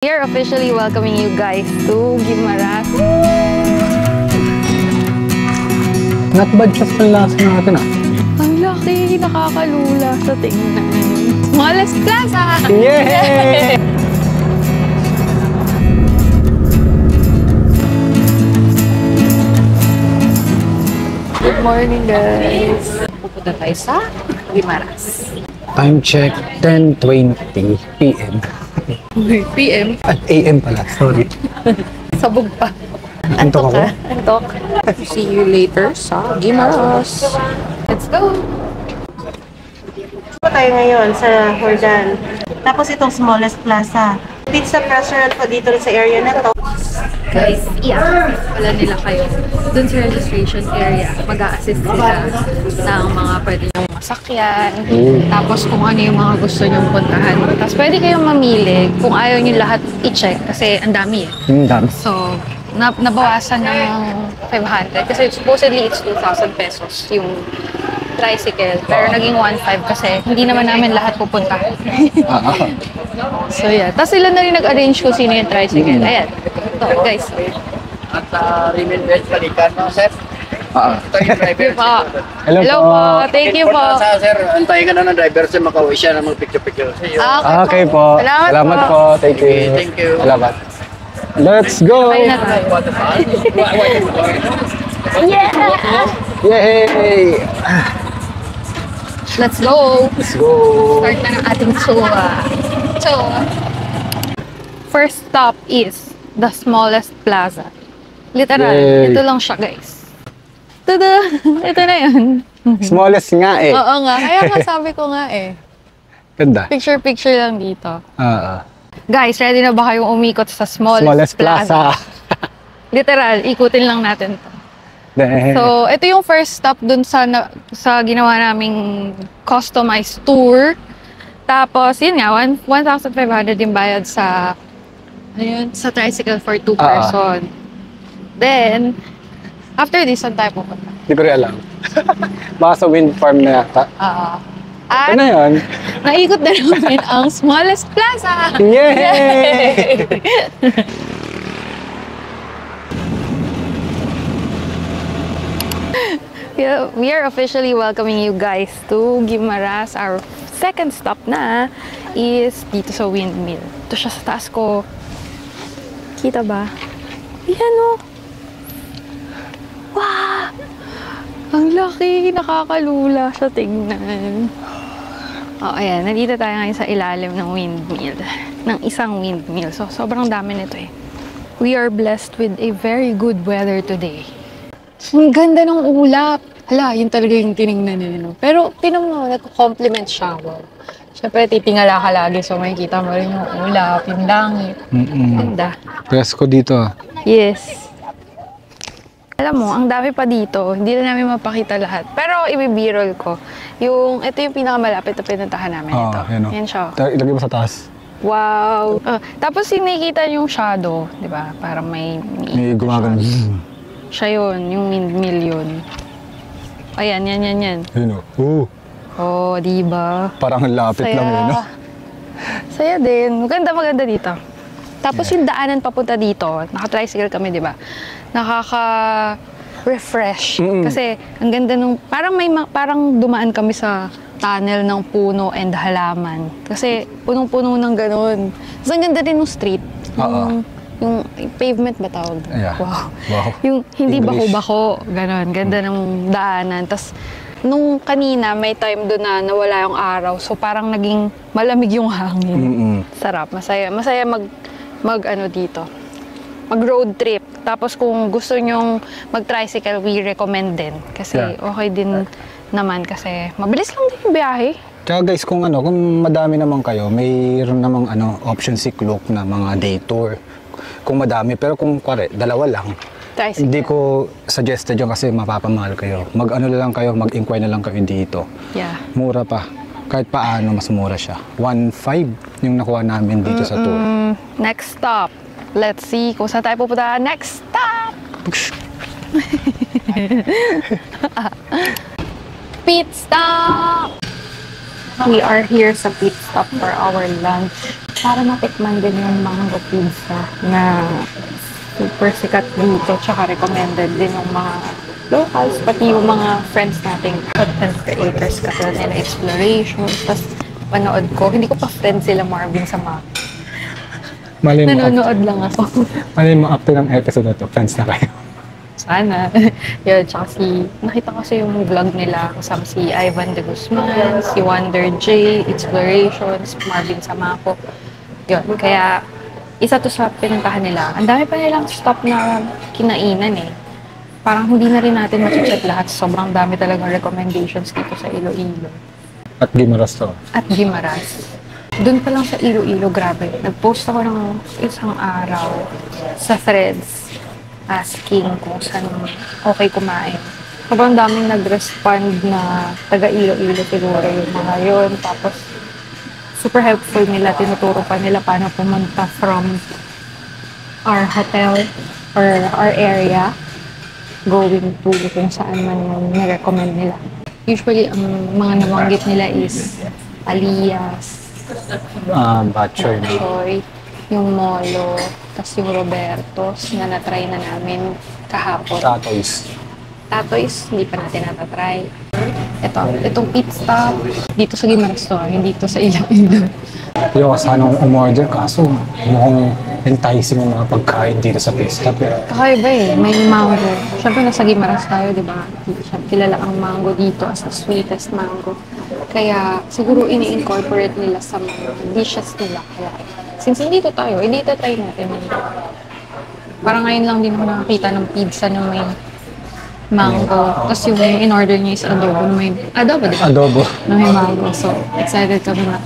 We are officially welcoming you guys to Guimaras. Not bad siya sa lasa natin Ang laki, nakakalula sa tingnan. Smallest plaza! Yay! Good morning, guys. Pupunta tayo sa Guimaras. Time check, 10:20 PM. PM? At AM pala, sorry. Sabog pa. Antok ako? Antok. See you later sa Guimaras. Let's go! Tayo ngayon sa Jordan. Tapos itong smallest plaza. Pizza restaurant po dito sa area na to. Guys, wala nila kayo dun sa registration area. Mag-a-assist sila ng mga pwede nyong masakyan. Tapos kung ano yung mga gusto nyong puntahan. Tapos pwede kayong mamili kung ayaw nyo lahat i-check kasi ang dami Dami. So, nabawasan ng 500 kasi supposedly it's 2,000 pesos yung tricycle. Pero naging 1,500 kasi hindi naman namin lahat pupunta. So yeah. Tapos sila na rin nag-arrange kung sino yung tricycle. Ayan. Ito, guys. At Rimmel Best balikan mo, sir. Ito yung driver. Thank you po. Hello po. Thank you po. Sir, antayin ka na ng driver siya makauwi siya na mag-picture-picture sa iyo. Okay po. Salamat po. Thank you. Thank you. Salamat. Let's go! Bye na tayo. Yay! Let's go! Let's go! Start na ng ating tour. So, first stop is the smallest plaza. Literal, Yay. ito lang siya, guys. Tada! Ito na yun. Smallest nga eh. Oo nga. Kaya nga sabi ko nga eh. Ganda. Picture-picture lang dito. Ah. Guys, ready na ba kayong umikot sa smallest Plaza. Literal, ikutin lang natin to. So, ito yung first stop dun sa ginawa naming customized tour. Tapos, yun nga, 1,500 yung bayad sa tricycle for 2 person. Then, after this, saan tayo pupunta? Hindi ko rin alam. Baka sa wind farm na yata. At Ano yun? naikot na namin ang smallest plaza! Yay! We are officially welcoming you guys to Guimaras. Our second stop na is dito sa windmill. Ito siya sa taas ko. Kita ba? Yan o. Wow! Ang laki! Nakakalula sa tingnan. Oh, ayan. Nandito tayo ngayon sa ilalim ng windmill. Ng isang windmill. So, sobrang dami nito eh. We are blessed with a very good weather today. Ang ganda ng ulap. Hala, yun talaga yung tinignan nila. Pero, tinan mo, nagko-compliment siya. Wow. Siyempre, titingala ka lagi. So, makikita mo rin yung ulap, yung langit. Ganda. Presko dito. Yes. Alam mo, ang dami pa dito. Hindi na namin mapakita lahat. Pero, ibibirol ko. Ito yung pinakamalapit na pinuntahan namin. Ito. Yan siya. Ilagay mo sa taas. Wow. Tapos, yung nakikita yung shadow. Di ba? Parang may Gumagano. siya yun. Yung windmill yun. Ayan, yan. Yun o. Oh, di ba? Parang lapit lang yun, no? Saya din. Maganda dito. Tapos yung daanan papunta dito, naka-tricycle kami, di ba? Nakaka-refresh. Kasi ang ganda nung, parang dumaan kami sa tunnel ng puno and halaman. Kasi punong-puno ng ganun. Tapos ang ganda din ng street. Yung pavement ba tawag? Yeah. Wow. Yung hindi English. bako-bako, ganun. Ganda ng daanan. Tapos, nung kanina, may time doon na nawala yung araw. So, parang naging malamig yung hangin. Sarap. Masaya dito. Mag-road trip. Tapos, kung gusto nyong mag-tricycle, we recommend din. Kasi, okay din naman. Kasi, mabilis lang din yung biyahe. Tsaka guys, kung madami naman kayo, mayroon namang option si Klook na mga day tour. Kung madami, pero kung dalawa lang, Tricycle. hindi ko suggested yun kasi mapapamahal kayo. Lang kayo, mag-inquire na lang kayo dito. Yeah. Mura pa. Kahit paano, mas mura siya. 1,500 yung nakuha namin dito sa tour. Next stop. Let's see kung saan tayo pupunta. Next stop! Pit stop! We are here sa pit stop for our lunch. para matikman din yung mango pizza na super sikat dito, tsaka recommended din ng mga locals, pati yung mga friends nating content creators, katulad nila Exploration. Tapos panood ko, hindi ko pa friends sila Marvin sa mga. Malay mo, Nanonood lang ako. malay mo after ng episode na to, friends na kayo. Sana. Yun, tsaka nakita ko yung vlog nila kasama si Ivan de Guzman, si Wonder J, Explorations, Marvin Samaco. Yun, kaya isa to sa pinuntahan nila. Ang dami pa nilang stop na kinainan eh. Parang hindi na rin natin masuchat lahat. Sobrang dami talagang recommendations dito sa Iloilo. At Gimaras to. At Guimaras. Doon pa lang sa Iloilo, grabe. Nag-post ako ng isang araw sa threads asking kung saan okay kumain. Sobrang daming nag-respond na taga Iloilo siguro yung mga yun. Tapos, super helpful nila. Tinuturo pa nila paano pumunta from our hotel or our area going to kung saan man yung nirecommend nila. Usually, ang mga nabanggit nila is Alias, Batchoy na. Choy, yung Molo, tapos yung Roberto's na na-try na namin kahapon. Tatoys. Tatoys, hindi pa natin natatry. Itong pit stop, dito sa Guimaras to, hindi to sa Iloilo. Yung sanang umorder, kaso mukhang enticing yung mga pagkain dito sa pit stop. Kakaiba eh, may mango. Siyempre nasa Guimaras tayo, di ba? Kilala ang mango dito as the sweetest mango. Kaya siguro ini-incorporate nila sa mga dishes nila. Kaya since dito tayo, dito try natin. Parang ngayon lang din ako nakakita ng pizza na may mango. Tapos yung in-order niya is adobo na may adobo, di ba? Adobo. Na may mango. So, excited kami na.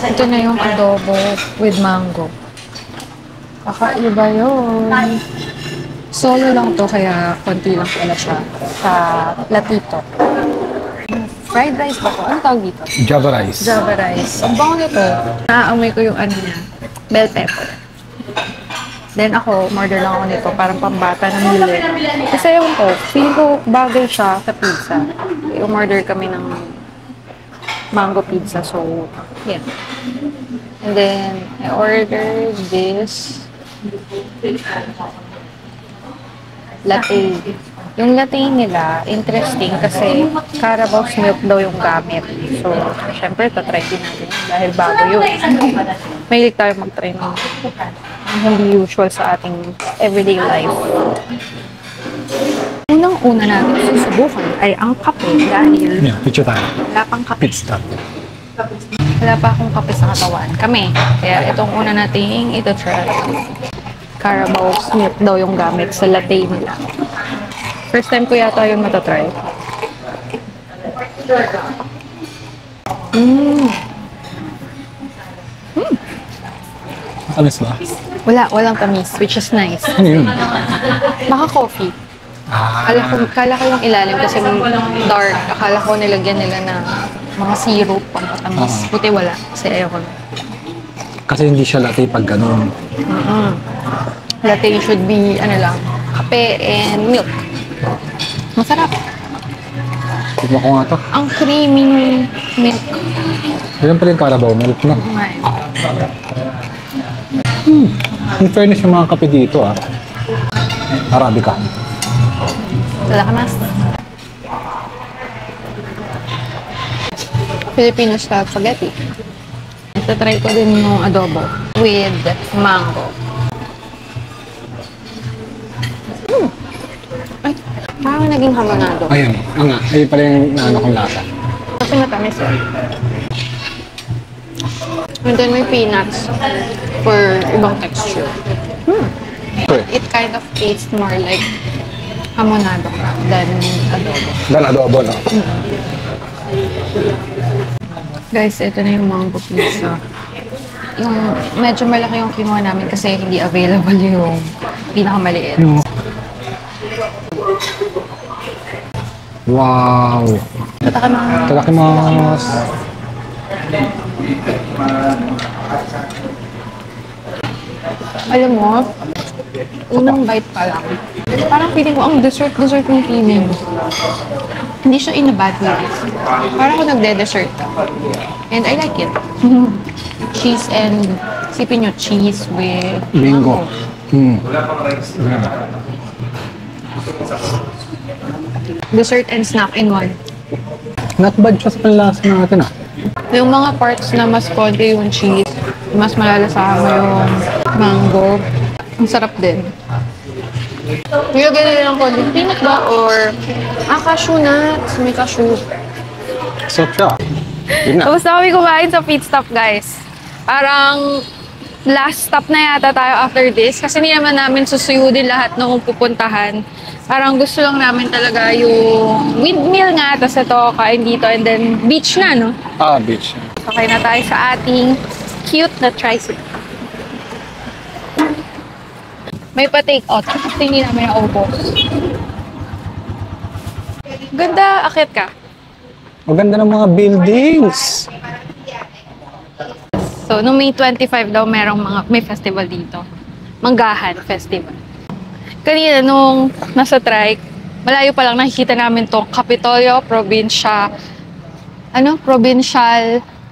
Ito na yung adobo with mango. Kakaiba yun. Solo lang to, kaya konti lang pala siya sa latito. Fried rice ba to? Ano tawag dito? Java rice. Java rice. Ang bango nito. Naaamoy ko yung ano niya. Bell pepper. Then ako, order lang ako nito. Parang pambata ng mili. Kasi ewan ko, feeling ko bagay siya sa pizza. Umorder kami ng mango pizza. So, yeah. And then, I ordered this latte. Yung latte nila, interesting kasi Carabao's milk daw yung gamit. So, syempre, tatry din natin yun dahil bago yun. Mahilig tayo mag-try ng hindi usual sa ating everyday life. Unang-una natin susubukan ay ang kape dahil Yeah, picture tayo. wala pang kape. Pit stop. Wala pa akong kape sa katawan. Kami. Kaya itong una nating ito try. Carabao's milk daw yung gamit sa latte nila. First time ko yata yun matatry. Tamis ba? Walang tamis, which is nice. Ano yun? Baka coffee. Kala ko yung ilalim kasi dark. Akala ko nilagyan nila na mga syrup, pampatamis. Buti wala, kasi ayoko na. Kasi hindi siya latte pag ganun. Latte should be, ano lang, kape and milk. Masarap. Tignan ko nga to. Ang creamy ng milk. Ganyan pala yung Carabao milk na. In fairness yung mga kape dito Arabica. Salamat. Filipino style spaghetti. Try ko din yung adobo with mango. Ay, parang naging hamonado. Ayun, nga. Ayun pala yung naano kong lasa. Kasi matamis eh. And then may peanuts for ibang texture. It kind of tastes more like hamonado than adobo. Dan adobo, no? Guys, ito na yung mango pizza. Yung medyo malaki yung kinuha namin kasi hindi available yung pinakamaliit. Wow! Tadakimasu! Alam mo, unang bite pa lang. Parang feeling ko, ang dessert yung feeling. Hindi siya in a bad way. Parang ako nagde-dessert. And I like it. cheese and sipin nyo cheese with Bingo. dessert and snack in one. Not bad siya sa panlasa natin ah. Yung mga parts na mas konti yung cheese, mas malalasahan mo yung mango. Ang sarap din. Nilagyan nila ng konti peanut ba or cashew nuts. May cashew. Sarap siya. Yun na. Tapos na kami kumain sa pit stop, guys. Parang last stop na yata tayo after this. Kasi hindi naman namin susuyudin lahat ng pupuntahan. Parang gusto lang namin talaga yung windmill nga. Tapos ito, kain dito. And then beach na, no? Beach. Okay na tayo sa ating cute na tricycle. May pa-take out. Kasi hindi namin naubos. Ganda, akit ka. Maganda ng mga buildings. So, noong May 25 daw, may festival dito. Manggahan Festival. Kanina, nung nasa trike, malayo pa lang nakikita namin tong Kapitolyo Provincial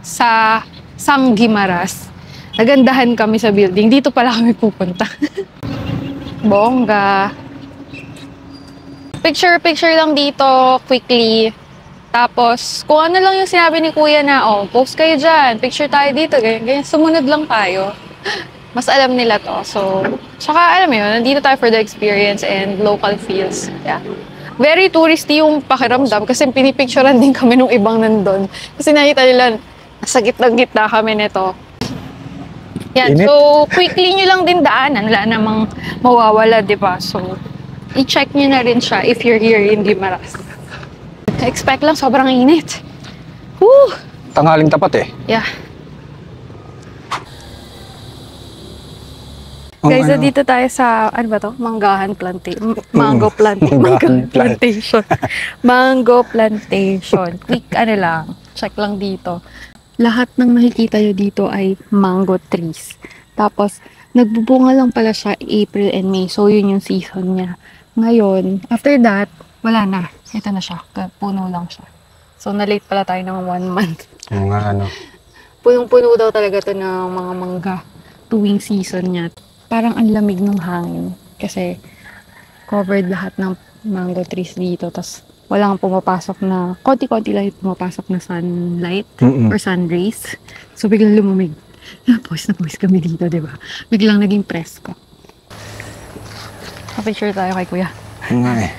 sa Sanggimaras. Nagandahan kami sa building. Dito pala kami pupunta. Bongga. Picture lang dito, quickly. Tapos, kung ano lang yung sinabi ni Kuya na, post kayo dyan, picture tayo dito, ganyan. Sumunod lang tayo. Mas alam nila to. So, saka alam mo yun, nandito tayo for the experience and local feels. Yeah. Very touristy yung pakiramdam kasi pinipicturean din kami nung ibang nandun. Kasi nakita nila, nasa gitna kami nito. Yan, Init. so quickly nyo lang din daanan. Wala namang mawawala, di ba? So, i-check nyo na rin siya if you're here in Guimaras. Expect lang, sobrang init. Woo! Tanghaling tapat eh. Yeah. Ang Guys, ano, dito tayo sa, ano ba to? Manggahan plantation. Mango plantation. Manggahan plantation. Mango plantation. Quick, ano lang. Check lang dito. Lahat ng nakikita nyo dito ay mango trees. Tapos, nagbubunga lang pala siya April and May. So, yun yung season niya. Ngayon, after that, wala na. Ito na siya. Puno lang siya. So, na-late pala tayo ng 1 month. mga ano. Punong-puno daw talaga to ng mga mangga tuwing season niya. Parang ang lamig ng hangin kasi covered lahat ng mango trees dito. Tapos walang pumapasok na, konti-konti lang yung pumapasok na sunlight or sun rays. So biglang lumamig. Na pawis kami dito, di ba? Biglang naging presko. Pa-picture tayo kay Kuya. Nga eh.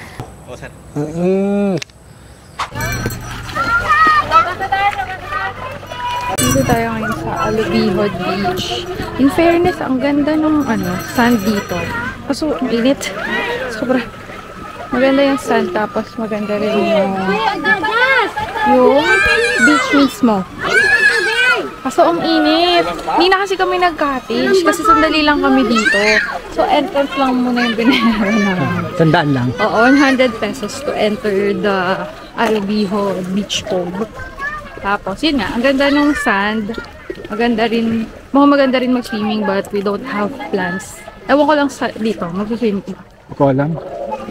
Dito tayo ngayon sa Alubihod Beach. In fairness, ang ganda ng sand dito. Kaso, ang init. Sobra. Maganda yung sand, tapos maganda rin yung beach mismo. Kaso, ang init. Hindi na kasi kami nag-cottage kasi sandali lang kami dito. So, entrance lang muna yung binayaran namin. Tandaan lang. Oo, 100 pesos to enter the Alubihod Beach Cove. Tapos, yun nga, ang ganda nung sand. Maganda rin mag-swimming but we don't have plans. Ewan ko lang dito, mag-swimming. Ko alam.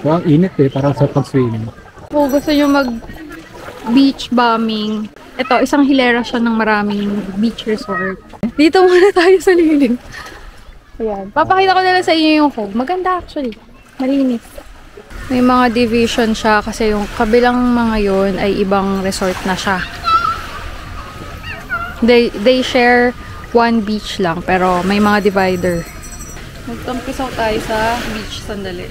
So, ang init eh, parang sa pag-swimming. Kung gusto nyo mag-beach bombing, ito, isang hilera siya ng maraming beach resort. Dito muna tayo sa lilim. Ayan. Papakita ko na lang sa inyo yung cove. Maganda actually. Malinis. May mga division siya kasi yung kabilang mga yun ay ibang resort na siya. They share one beach lang, pero may mga divider. Magtampisaw tayo sa beach sandali.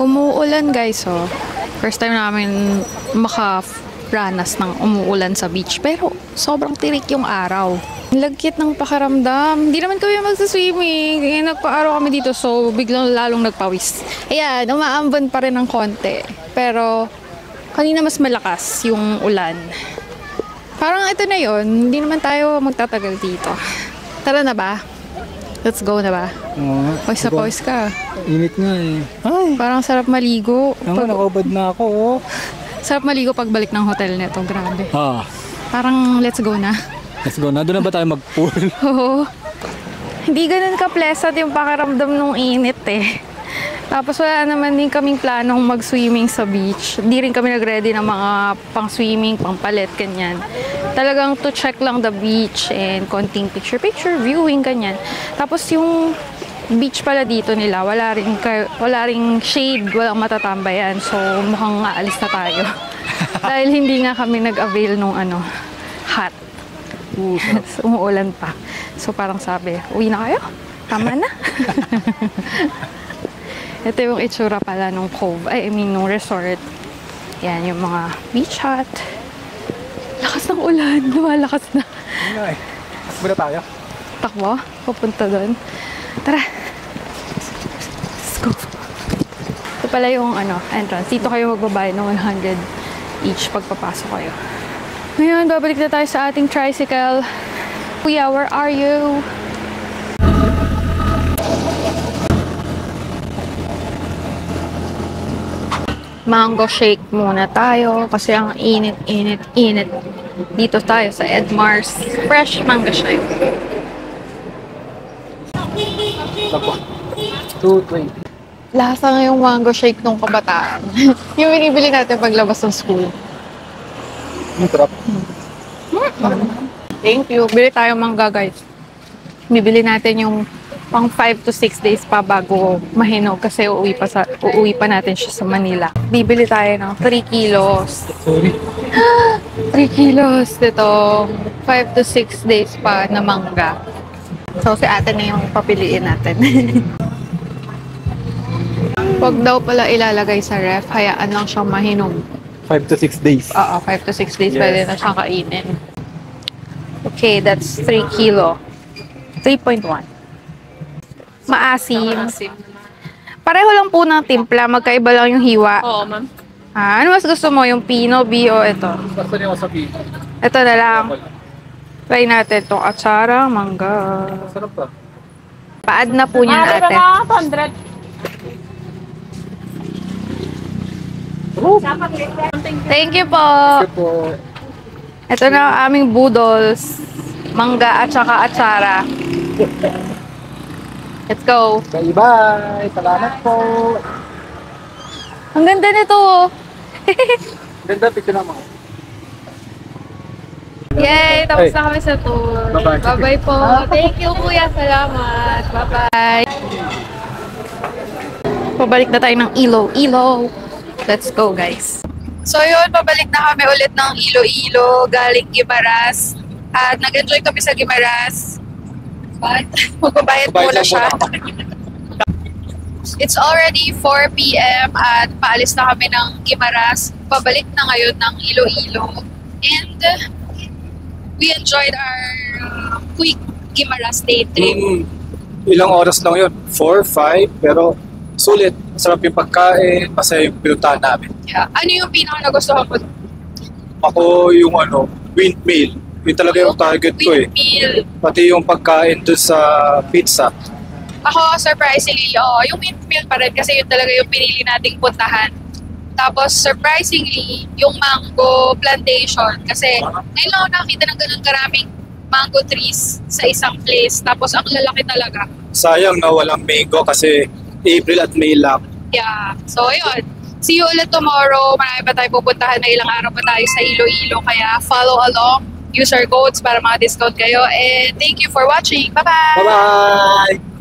Umuulan guys, oh. First time namin makaranas ng umuulan sa beach, pero sobrang tirik yung araw. Lagkit ng pakiramdam. Hindi naman kami magsaswimming. Kaya nagpa-araw kami dito, so biglang lalong nagpawis. Ayan, umaambon pa rin ng konti. Pero kanina mas malakas yung ulan. Parang ito na yon. Hindi naman tayo magtatagal dito. Tara na ba? Let's go na ba? Oo. Pawis na pawis ka. Init nga eh. Ay! Parang sarap maligo. Nakubad na ako oh. Sarap maligo pagbalik ng hotel nito. Grabe. Parang let's go na. Let's go na. Doon na ba tayo mag-pool? Oo. Hindi ganun ka-pleasant yung pakiramdam nung init eh. Tapos wala naman din kaming planong mag-swimming sa beach. Di rin kami nag-ready ng mga pang-swimming, pang-palit, ganyan. Talagang to check lang the beach and konting picture-picture, viewing, ganyan. Tapos yung beach pala dito nila, wala ring shade, walang matatambayan. So mukhang aalis na tayo. Dahil hindi nga kami nag-avail nung hot. Umuulan pa. So parang sabi, uwi na kayo? Tama na. Ito yung itsura pala nung cove. Nung resort. Yan, yung mga beach hut. Lakas ng ulan. Lumalakas na. Takbo na tayo. Takbo? Pupunta doon. Tara. Let's go. Ito pala yung entrance. Dito kayo magbabayad ng 100 each pagpapasok kayo. Ngayon, babalik na tayo sa ating tricycle. Kuya, where are you? Mango shake muna tayo kasi ang init. Dito tayo sa Edmar's Fresh Mango Shake. 220. Lasa nga yung mango shake nung kabataan. Yung binibili natin paglabas ng school. Yung trap. Thank you. Bili tayo mangga, guys. Bibili natin yung pang 5 to 6 days pa bago mahinog kasi uuwi pa natin siya sa Manila. Bibili tayo ng 3 kilos. Sorry. 3 kilos dito. 5 to 6 days pa na mangga. So, si ate na yung papiliin natin. Huwag daw pala ilalagay sa ref. Hayaan lang siyang mahinog. 5 to 6 days. Oo, 5 to 6 days Yes. pwede na siyang kainin. Okay, that's 3 kilo. 3.1. Maasim. Pareho lang po ng timpla. Magkaiba lang yung hiwa. Oo, ma'am. Ano mas gusto mo? Yung Pino, B o ito? Gusto niyo sa pino. Ito na lang. Try natin itong atsara, mangga. Sarap pa. Pa-add na po niyan ate. 100. Thank you po. po. Ito na ang aming boodles. Mangga at saka atsara. Let's go. Bye-bye. Salamat po. Ang ganda nito. Oh. Ganda, picture naman. Yay! Tapos na kami sa tour. Bye-bye. Bye-bye po. Thank you, kuya. Salamat. Bye-bye. Pabalik na tayo ng Iloilo. Let's go, guys. So yun, pabalik na kami ulit ng Iloilo galing Guimaras. At nag-enjoy kami sa Guimaras. But magbabayad muna siya. It's already 4 p.m. at paalis na kami ng Guimaras. Pabalik na ngayon ng Iloilo. And we enjoyed our quick Guimaras day trip. Ilang oras lang yun? 4, 5, pero sulit. Masarap yung pagkain, masaya yung pinuntahan namin. Yeah. Ano yung pinaka nagustuhan ko? Ako yung windmill. Yun talaga yung target ko eh. Windmill. Pati yung pagkain doon sa pizza. Ako, surprisingly, yung windmill pa rin kasi yun talaga yung pinili nating puntahan. Tapos, surprisingly, yung mango plantation. Kasi, ngayon lang ako nakakita ng ganun karaming mango trees sa isang place. Tapos, ang lalaki talaga. Sayang na walang mango kasi April at May lang. Yeah. So, yun. See you ulit tomorrow. Marami pa tayo pupuntahan. May ilang araw pa tayo sa Iloilo. Kaya, follow along. Use our codes para maka-discount kayo. And thank you for watching. Bye-bye! Bye-bye!